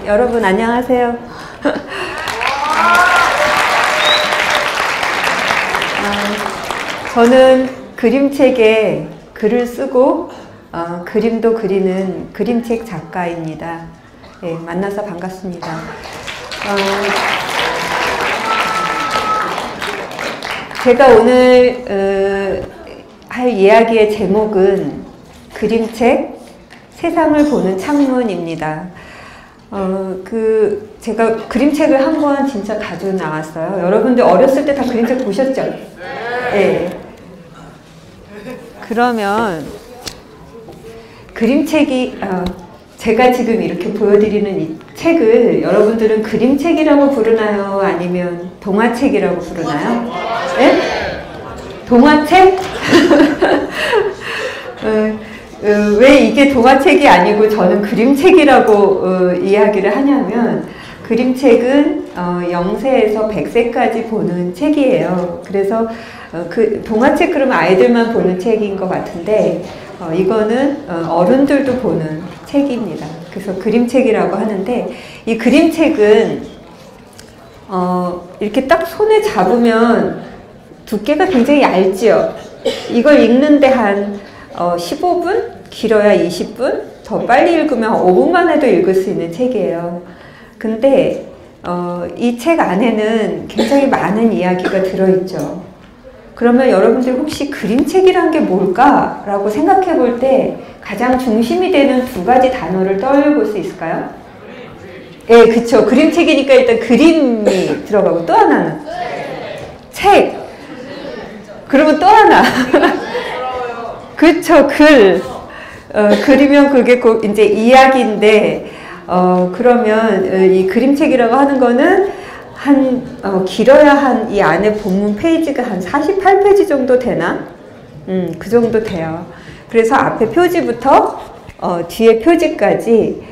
여러분 안녕하세요. 저는 그림책에 글을 쓰고 그림도 그리는 그림책 작가입니다. 네, 만나서 반갑습니다. 제가 오늘 할 이야기의 제목은 그림책 세상을 보는 창문입니다. 제가 그림책을 한 권 진짜 가지고 나왔어요. 여러분들 어렸을 때 다 그림책 보셨죠? 네. 그러면 그림책이 제가 지금 이렇게 보여드리는 이 책을 여러분들은 그림책이라고 부르나요? 아니면 동화책이라고 부르나요? 네? 동화책? 왜 이게 동화책이 아니고 저는 그림책이라고 이야기를 하냐면, 그림책은 0세에서 100세까지 보는 책이에요. 그래서 동화책 그러면 아이들만 보는 책인 것 같은데 이거는 어른들도 보는 책입니다. 그래서 그림책이라고 하는데, 이 그림책은 이렇게 딱 손에 잡으면 두께가 굉장히 얇지요. 이걸 읽는데 한 15분? 길어야 20분? 더 빨리 읽으면 5분만 해도 읽을 수 있는 책이에요. 근데 이 책 안에는 굉장히 많은 이야기가 들어있죠. 그러면 여러분들 혹시 그림책이란 게 뭘까? 라고 생각해 볼 때 가장 중심이 되는 두 가지 단어를 떠올릴 수 있을까요? 예, 그쵸. 그림책이니까 일단 그림이 들어가고, 또 하나는? 책. 그러면 또 하나. 그쵸, 글. 글이면 그게 꼭 이제 이야기인데, 그러면 이 그림책이라고 하는 거는 길어야 이 안에 본문 페이지가 한 48페이지 정도 되나? 그 정도 돼요. 그래서 앞에 표지부터 뒤에 표지까지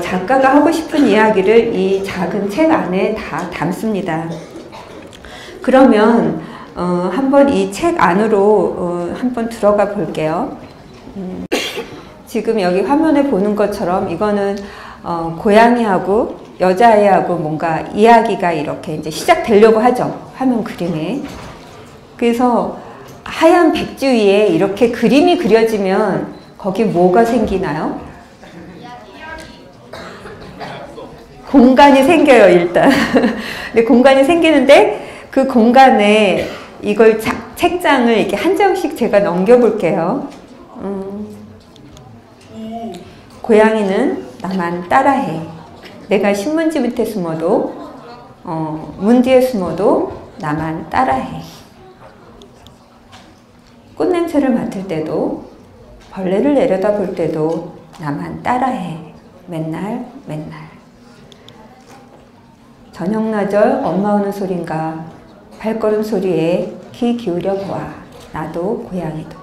작가가 하고 싶은 이야기를 이 작은 책 안에 다 담습니다. 그러면 한번 이 책 안으로 한번 들어가 볼게요. 지금 여기 화면에 보는 것처럼 이거는 고양이하고 여자아이하고 뭔가 이야기가 이렇게 이제 시작되려고 하죠. 화면 그림에. 그래서 하얀 백지 위에 이렇게 그림이 그려지면 거기 뭐가 생기나요? 공간이 생겨요, 일단. 근데 공간이 생기는데 그 공간에 이걸 책장을 이렇게 한 장씩 제가 넘겨볼게요. 고양이는 나만 따라해. 내가 신문지 밑에 숨어도 문 뒤에 숨어도 나만 따라해. 꽃냄새를 맡을 때도 벌레를 내려다볼 때도 나만 따라해. 맨날 맨날. 저녁나절 엄마 오는 소린가 발걸음 소리에 귀 기울여 보아. 나도 고양이도.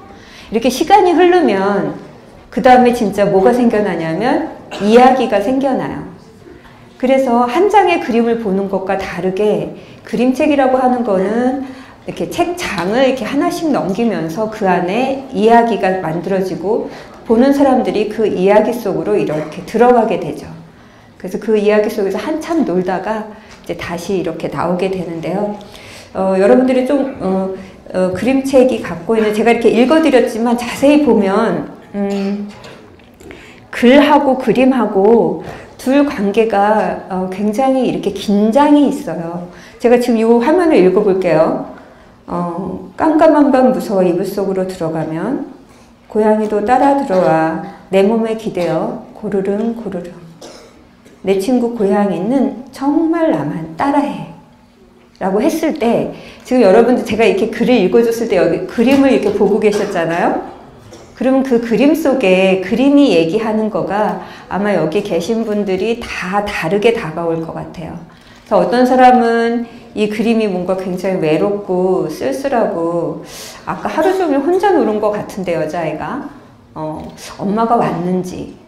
이렇게 시간이 흐르면 그 다음에 진짜 뭐가 생겨나냐면 이야기가 생겨나요. 그래서 한 장의 그림을 보는 것과 다르게 그림책이라고 하는 거는 이렇게 책장을 이렇게 하나씩 넘기면서 그 안에 이야기가 만들어지고 보는 사람들이 그 이야기 속으로 이렇게 들어가게 되죠. 그래서 그 이야기 속에서 한참 놀다가 이제 다시 이렇게 나오게 되는데요. 여러분들이 좀 그림책이 갖고 있는, 제가 이렇게 읽어드렸지만 자세히 보면 글하고 그림하고 둘 관계가 굉장히 이렇게 긴장이 있어요. 제가 지금 이 화면을 읽어볼게요. 깜깜한 밤 무서워 이불 속으로 들어가면 고양이도 따라 들어와 내 몸에 기대어 고르릉 고르릉. 내 친구 고양이는 정말 나만 따라해. 라고 했을 때, 지금 여러분들 제가 이렇게 글을 읽어줬을 때 여기 그림을 이렇게 보고 계셨잖아요. 그러면 그 그림 속에 그림이 얘기하는 거가 아마 여기 계신 분들이 다 다르게 다가올 것 같아요. 그래서 어떤 사람은 이 그림이 뭔가 굉장히 외롭고 쓸쓸하고, 아까 하루 종일 혼자 노는 것 같은데 여자아이가 엄마가 왔는지,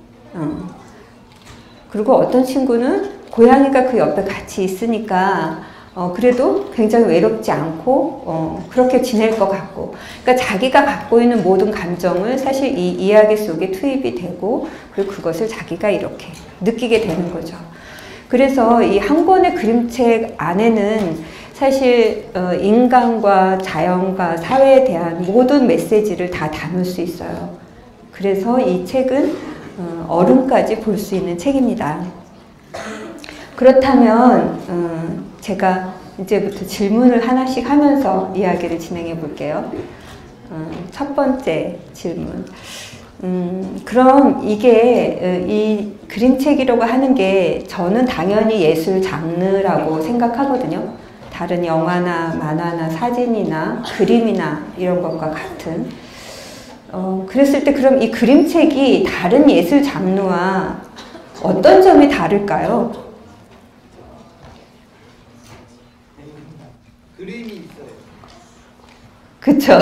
그리고 어떤 친구는 고양이가 그 옆에 같이 있으니까 그래도 굉장히 외롭지 않고 그렇게 지낼 것 같고, 그러니까 자기가 갖고 있는 모든 감정을 사실 이 이야기 속에 투입이 되고, 그리고 그것을 자기가 이렇게 느끼게 되는 거죠. 그래서 이 한 권의 그림책 안에는 사실 인간과 자연과 사회에 대한 모든 메시지를 다 담을 수 있어요. 그래서 이 책은 어른까지 볼 수 있는 책입니다. 그렇다면 제가 이제부터 질문을 하나씩 하면서 이야기를 진행해 볼게요. 첫 번째 질문. 그럼 이게 이 그림책이라고 하는 게 저는 당연히 예술 장르라고 생각하거든요. 다른 영화나 만화나 사진이나 그림이나 이런 것과 같은. 그랬을 때 그럼 이 그림책이 다른 예술 장르와 어떤 점이 다를까요? 그림이 있어요. 그쵸.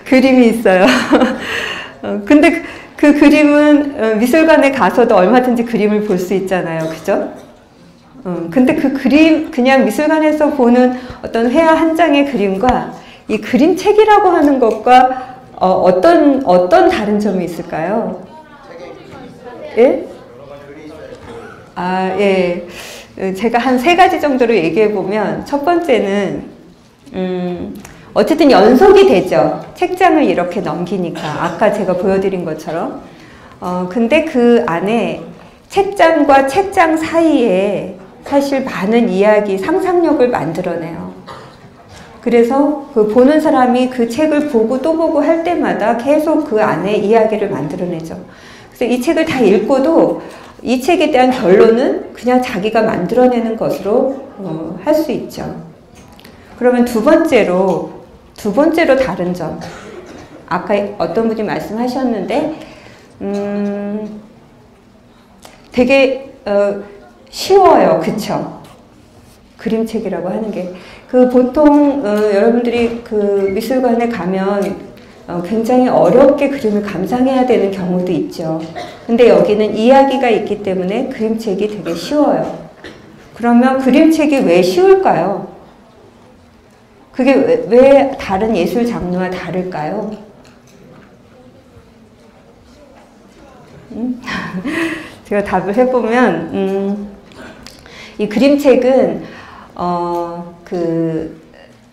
그림이 있어요. 근데 그 그림은 미술관에 가서도 얼마든지 그림을 볼 수 있잖아요. 그죠? 근데 그 그림, 그냥 미술관에서 보는 어떤 회화 한 장의 그림과 이 그림책이라고 하는 것과 어떤 다른 점이 있을까요? 예? 아, 예. 제가 한 3가지 정도로 얘기해 보면, 첫 번째는 어쨌든 연속이 되죠. 책장을 이렇게 넘기니까, 아까 제가 보여드린 것처럼. 근데 그 안에 책장과 책장 사이에 사실 많은 이야기, 상상력을 만들어내요. 그래서 그 보는 사람이 그 책을 보고 또 보고 할 때마다 계속 그 안에 이야기를 만들어내죠. 그래서 이 책을 다 읽고도 이 책에 대한 결론은 그냥 자기가 만들어내는 것으로 할 수 있죠. 그러면 두 번째로 다른 점. 아까 어떤 분이 말씀하셨는데, 되게 쉬워요. 그쵸? 그림책이라고 하는 게. 보통 여러분들이 그 미술관에 가면 굉장히 어렵게 그림을 감상해야 되는 경우도 있죠. 근데 여기는 이야기가 있기 때문에 그림책이 되게 쉬워요. 그러면 그림책이 왜 쉬울까요? 그게 왜 다른 예술 장르와 다를까요? 제가 답을 해보면, 이 그림책은, 그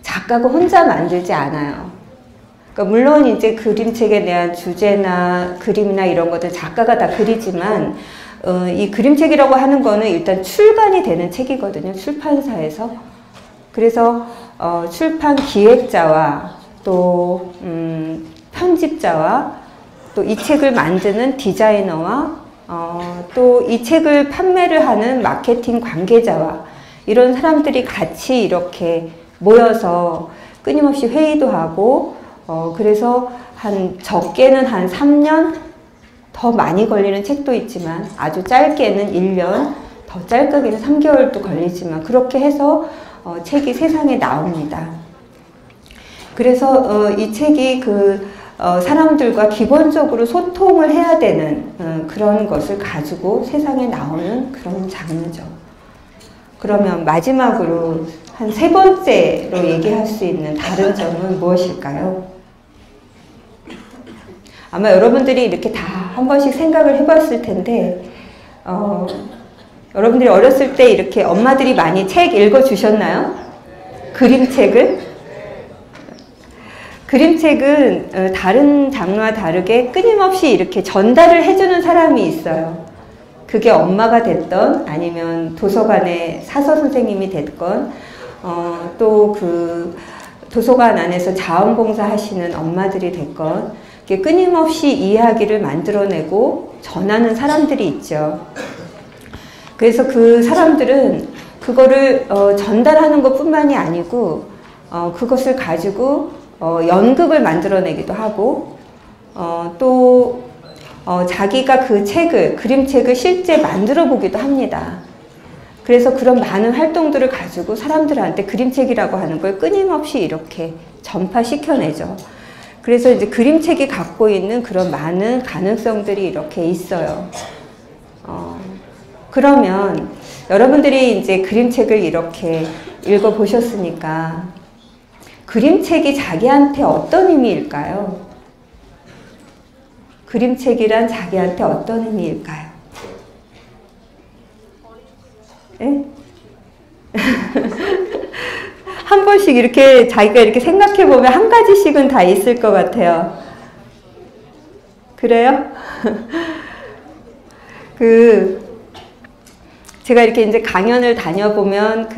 작가가 혼자 만들지 않아요. 그러니까 물론 이제 그림책에 대한 주제나 그림이나 이런 것들 작가가 다 그리지만, 이 그림책이라고 하는 거는 일단 출간이 되는 책이거든요. 출판사에서. 그래서 출판 기획자와 또 편집자와 또 이 책을 만드는 디자이너와 또 이 책을 판매를 하는 마케팅 관계자와 이런 사람들이 같이 이렇게 모여서 끊임없이 회의도 하고 그래서 적게는 한 3년, 더 많이 걸리는 책도 있지만 아주 짧게는 1년, 더 짧게는 3개월도 걸리지만 그렇게 해서 책이 세상에 나옵니다. 그래서 이 책이 사람들과 기본적으로 소통을 해야 되는 그런 것을 가지고 세상에 나오는 그런 장르죠. 그러면 마지막으로 한 3번째로 얘기할 수 있는 다른 점은 무엇일까요? 아마 여러분들이 이렇게 다 한 번씩 생각을 해봤을 텐데 여러분들이 어렸을 때 이렇게 엄마들이 많이 책 읽어주셨나요? 그림책을? 그림책은 다른 장르와 다르게 끊임없이 이렇게 전달을 해주는 사람이 있어요. 그게 엄마가 됐던 아니면 도서관의 사서 선생님이 됐건 또 그 도서관 안에서 자원봉사 하시는 엄마들이 됐건 끊임없이 이야기를 만들어내고 전하는 사람들이 있죠. 그래서 그 사람들은 그거를 전달하는 것 뿐만이 아니고 그것을 가지고 연극을 만들어내기도 하고 또 자기가 그 그림책을 실제 만들어 보기도 합니다. 그래서 그런 많은 활동들을 가지고 사람들한테 그림책이라고 하는 걸 끊임없이 이렇게 전파시켜내죠. 그래서 이제 그림책이 갖고 있는 그런 많은 가능성들이 이렇게 있어요. 그러면 여러분들이 이제 그림책을 이렇게 읽어보셨으니까 그림책이 자기한테 어떤 의미일까요? 그림책이란 자기한테 어떤 의미일까요? 네? 한 번씩 이렇게 자기가 이렇게 생각해 보면 한 가지씩은 다 있을 것 같아요. 그래요? 제가 이렇게 이제 강연을 다녀보면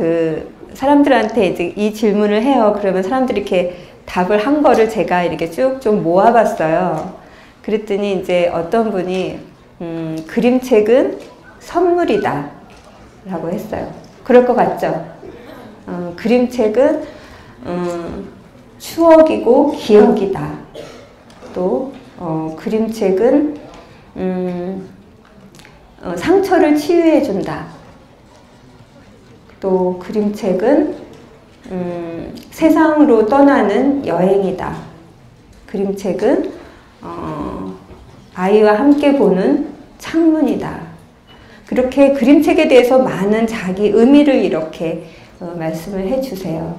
사람들한테 이제 이 질문을 해요. 그러면 사람들이 이렇게 답을 한 거를 제가 이렇게 쭉 좀 모아봤어요. 그랬더니 이제 어떤 분이, 그림책은 선물이다. 라고 했어요. 그럴 것 같죠? 그림책은, 추억이고 기억이다. 또, 그림책은, 상처를 치유해준다. 또 그림책은 세상으로 떠나는 여행이다. 그림책은 아이와 함께 보는 창문이다. 그렇게 그림책에 대해서 많은 자기 의미를 이렇게 말씀을 해주세요.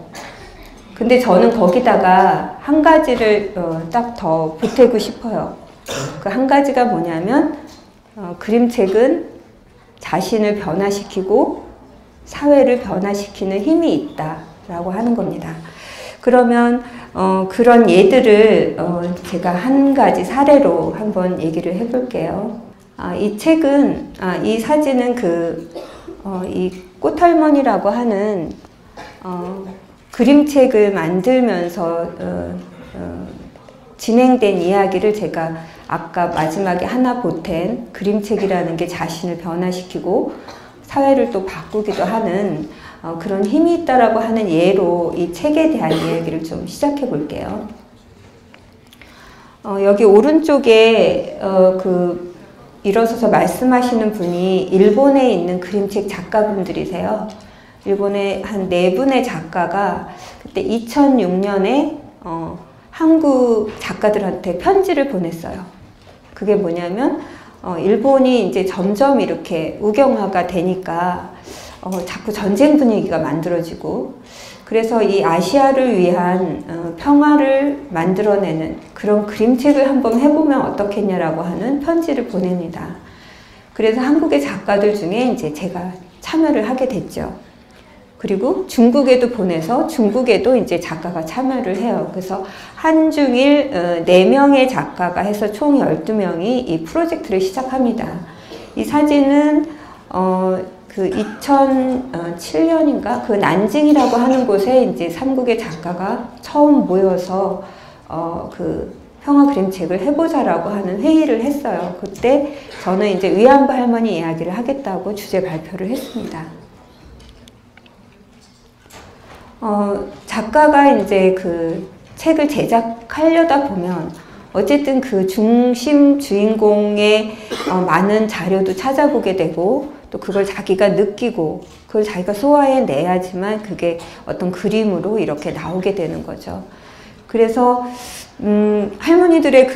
근데 저는 거기다가 한 가지를 딱 더 보태고 싶어요. 그 한 가지가 뭐냐면 그림책은 자신을 변화시키고 사회를 변화시키는 힘이 있다라고 하는 겁니다. 그러면 그런 예들을 제가 한 가지 사례로 한번 얘기를 해볼게요. 이 책은, 이 사진은 이 꽃할머니라고 하는 그림책을 만들면서 진행된 이야기를 제가 아까 마지막에 하나 보탠 그림책이라는 게 자신을 변화시키고 사회를 또 바꾸기도 하는 그런 힘이 있다라고 하는 예로 이 책에 대한 이야기를 좀 시작해 볼게요. 여기 오른쪽에 일어서서 말씀하시는 분이 일본에 있는 그림책 작가분들이세요. 일본의 한 4분의 작가가 그때 2006년에 한국 작가들한테 편지를 보냈어요. 그게 뭐냐면 일본이 이제 점점 이렇게 우경화가 되니까 자꾸 전쟁 분위기가 만들어지고, 그래서 이 아시아를 위한 평화를 만들어내는 그런 그림책을 한번 해보면 어떻겠냐라고 하는 편지를 보냅니다. 그래서 한국의 작가들 중에 이제 제가 참여를 하게 됐죠. 그리고 중국에도 보내서 중국에도 이제 작가가 참여를 해요. 그래서 한중일 4명의 작가가 해서 총 12명이 이 프로젝트를 시작합니다. 이 사진은 2007년인가 그 난징이라고 하는 곳에 이제 3국의 작가가 처음 모여서 평화 그림책을 해보자라고 하는 회의를 했어요. 그때 저는 이제 위안부 할머니 이야기를 하겠다고 주제 발표를 했습니다. 작가가 이제 그 책을 제작하려다 보면 어쨌든 그 중심 주인공의 많은 자료도 찾아보게 되고, 또 그걸 자기가 느끼고 그걸 자기가 소화해내야지만 그게 어떤 그림으로 이렇게 나오게 되는 거죠. 그래서 할머니들의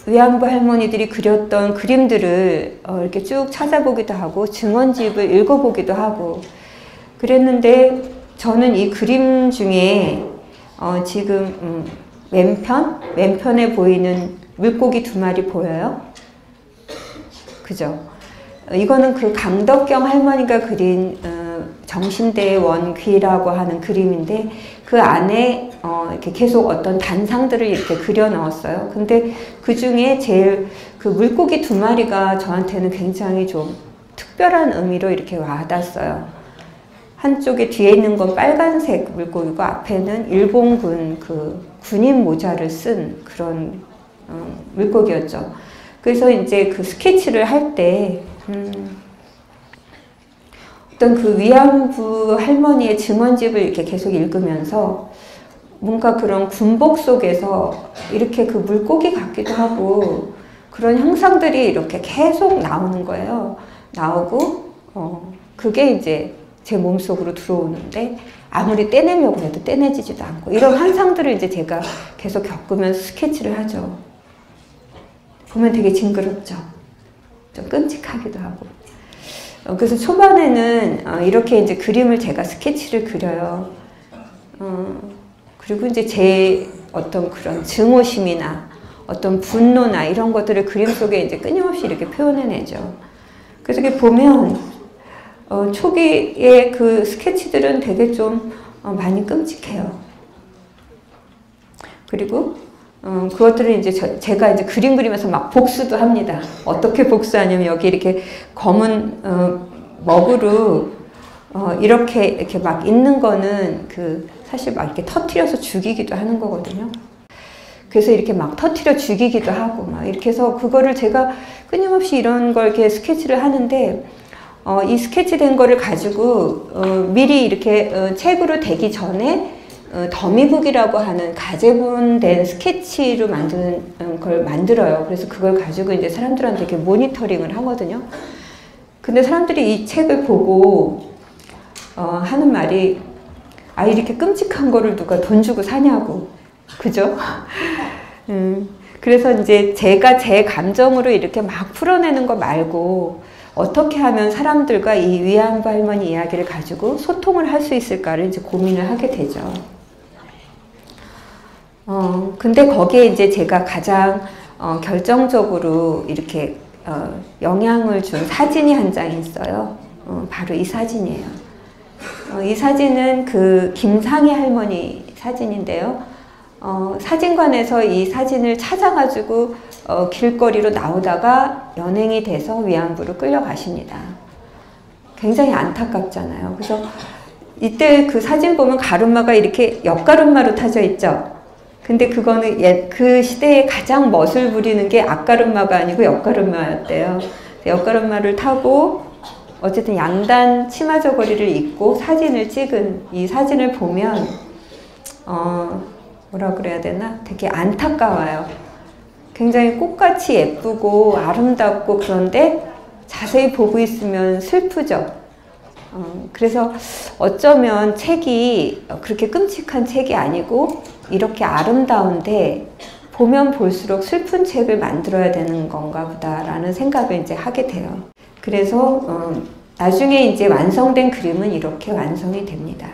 위안부 할머니들이 그렸던 그림들을 이렇게 쭉 찾아보기도 하고 증언집을 읽어보기도 하고 그랬는데, 저는 이 그림 중에 지금 왼편에 보이는 물고기 2마리 보여요? 그죠? 이거는 그 강덕경 할머니가 그린 정신대의 원귀라고 하는 그림인데, 그 안에 이렇게 계속 어떤 단상들을 이렇게 그려 넣었어요. 근데 그 중에 제일 그 물고기 2마리가 저한테는 굉장히 좀 특별한 의미로 이렇게 와닿았어요. 한쪽에 뒤에 있는 건 빨간색 물고기고 앞에는 일본군 군인 모자를 쓴 그런 물고기였죠. 그래서 이제 그 스케치를 할 때 어떤 그 위안부 할머니의 증언집을 이렇게 계속 읽으면서 뭔가 그런 군복 속에서 이렇게 그 물고기 같기도 하고 그런 형상들이 이렇게 계속 나오는 거예요. 나오고 그게 이제 제 몸속으로 들어오는데 아무리 떼내려고 해도 떼내지지도 않고, 이런 환상들을 이제 제가 계속 겪으면서 스케치를 하죠. 보면 되게 징그럽죠. 좀 끔찍하기도 하고. 그래서 초반에는 이렇게 이제 그림을 제가 스케치를 그려요. 그리고 이제 제 어떤 그런 증오심이나 어떤 분노나 이런 것들을 그림 속에 이제 끊임없이 이렇게 표현해내죠. 그래서 이렇게 보면 초기에 그 스케치들은 되게 좀 많이 끔찍해요. 그리고 그것들을 이제 제가 이제 그림 그리면서 막 복수도 합니다. 어떻게 복수하냐면 여기 이렇게 검은 먹으로 이렇게 막 있는 거는 사실 막 이렇게 터트려서 죽이기도 하는 거거든요. 그래서 이렇게 막 터트려 죽이기도 하고 막 이렇게 해서 그거를 제가 끊임없이 이런 걸 이렇게 스케치를 하는데 이 스케치된 거를 가지고 미리 이렇게 책으로 되기 전에 더미북이라고 하는 가제본된 스케치로 만드는 걸 만들어요. 그래서 그걸 가지고 이제 사람들한테 이렇게 모니터링을 하거든요. 근데 사람들이 이 책을 보고 하는 말이 이렇게 끔찍한 거를 누가 돈 주고 사냐고. 그죠? 그래서 이제 제가 제 감정으로 이렇게 막 풀어내는 거 말고 어떻게 하면 사람들과 이 위안부 할머니 이야기를 가지고 소통을 할 수 있을까를 이제 고민을 하게 되죠. 근데 거기에 이제 제가 가장 결정적으로 이렇게 영향을 준 사진이 한 장 있어요. 바로 이 사진이에요. 이 사진은 그 김상희 할머니 사진인데요. 사진관에서 이 사진을 찾아가지고 길거리로 나오다가 연행이 돼서 위안부로 끌려가십니다. 굉장히 안타깝잖아요. 그래서 이때 그 사진 보면 가르마가 이렇게 옆가르마로 타져 있죠. 근데 그거는 그 시대에 가장 멋을 부리는 게 앞가르마가 아니고 옆가르마였대요. 옆가르마를 타고 어쨌든 양단 치마 저고리를 입고 사진을 찍은 이 사진을 보면 뭐라 그래야 되나? 되게 안타까워요. 굉장히 꽃같이 예쁘고 아름답고 그런데 자세히 보고 있으면 슬프죠. 그래서 어쩌면 책이 그렇게 끔찍한 책이 아니고 이렇게 아름다운데 보면 볼수록 슬픈 책을 만들어야 되는 건가 보다라는 생각을 이제 하게 돼요. 그래서 나중에 이제 완성된 그림은 이렇게 완성이 됩니다.